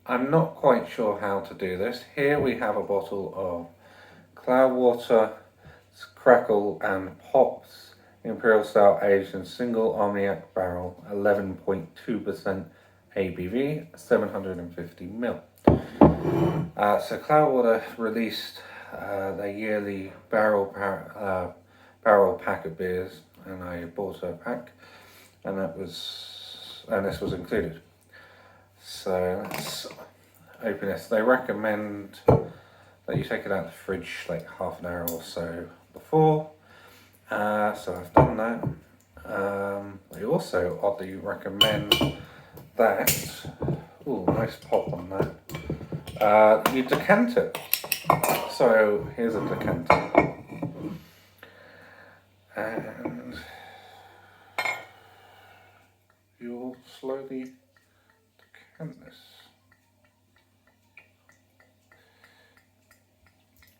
I'm not quite sure how to do this. Here we have a bottle of Cloudwater, Crackle and Pops Imperial Stout aged in single Armagnac barrel, 11.2% ABV, 750ml. So Cloudwater released their yearly barrel pack of beers, and I bought a pack, and this was included. So let's open this. They recommend that you take it out of the fridge like half an hour or so before. So I've done that. They also oddly recommend that. Ooh, nice pop on that. You decant it. So here's a decanter. And you'll slowly decant this.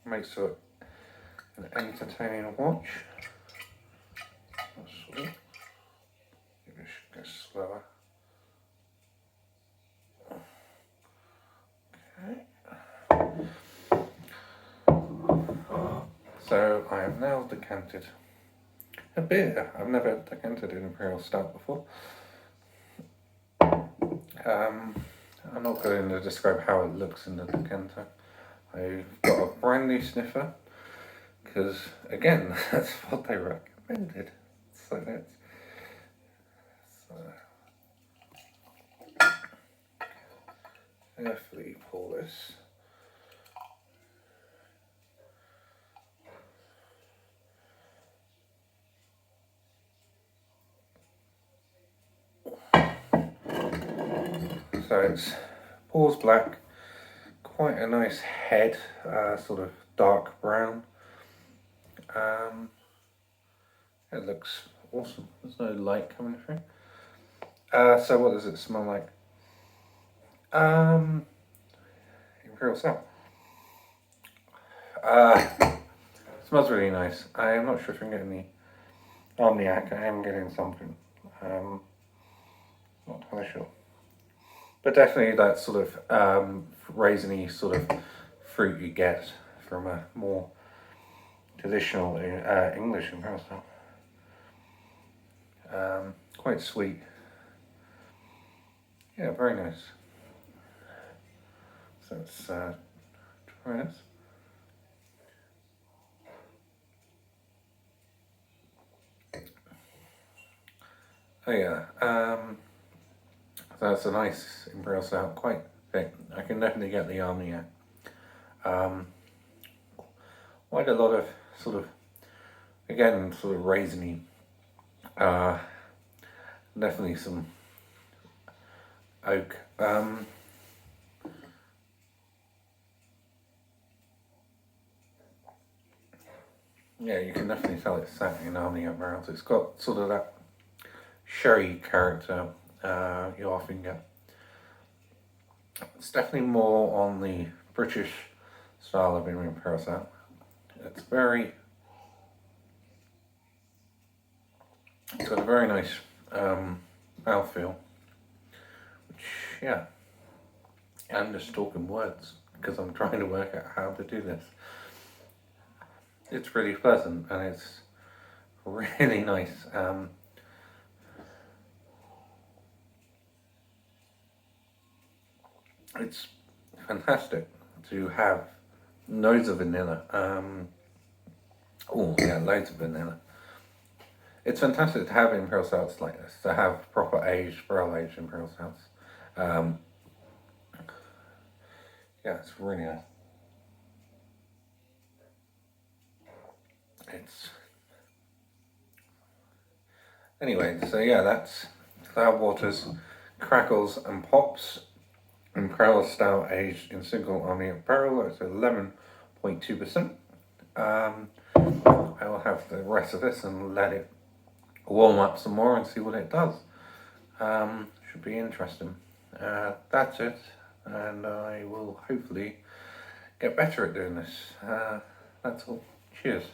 Makes it an entertaining watch. Maybe I should go slower. Okay. So I have now decanted a beer. I've never decanted an Imperial Stout before. I'm not going to describe how it looks in the decanter. I've got a brandy sniffer, because again, that's what they recommended. So let's carefully pour this. So it's pours black, quite a nice head, sort of dark brown. It looks awesome. There's no light coming through. So what does it smell like? Imperial Stout. Smells really nice. I am not sure if I'm getting the Armagnac. I am getting something. Not entirely sure. But definitely that sort of raisiny sort of fruit you get from a more traditional English Imperial Stout. Quite sweet. Yeah, very nice. So let's try this. Oh yeah, that's a nice Imperial Stout, quite thick. I can definitely get the Armagnac. Quite a lot of sort of, again, sort of raisiny. Definitely some oak. Yeah, you can definitely tell it's sat in Armagnac barrels. It's got sort of that sherry character you often get. It's definitely more on the British style of Imperial Stout. It's got a very nice mouthfeel, which, yeah, I'm just talking words because I'm trying to work out how to do this. It's really pleasant and it's really nice. It's fantastic to have loads of vanilla. Oh yeah, loads of vanilla. It's fantastic to have Imperial Stouts like this, to have proper barrel aged Imperial Stouts. Yeah, it's really nice. Anyway, so yeah, that's Cloudwater's Crackles and Pops Imperial Stout aged in single Armagnac barrel. It's 11.2%. I will have the rest of this and let it warm up some more and see what it does. Should be interesting. That's it, and I will hopefully get better at doing this. That's all. Cheers.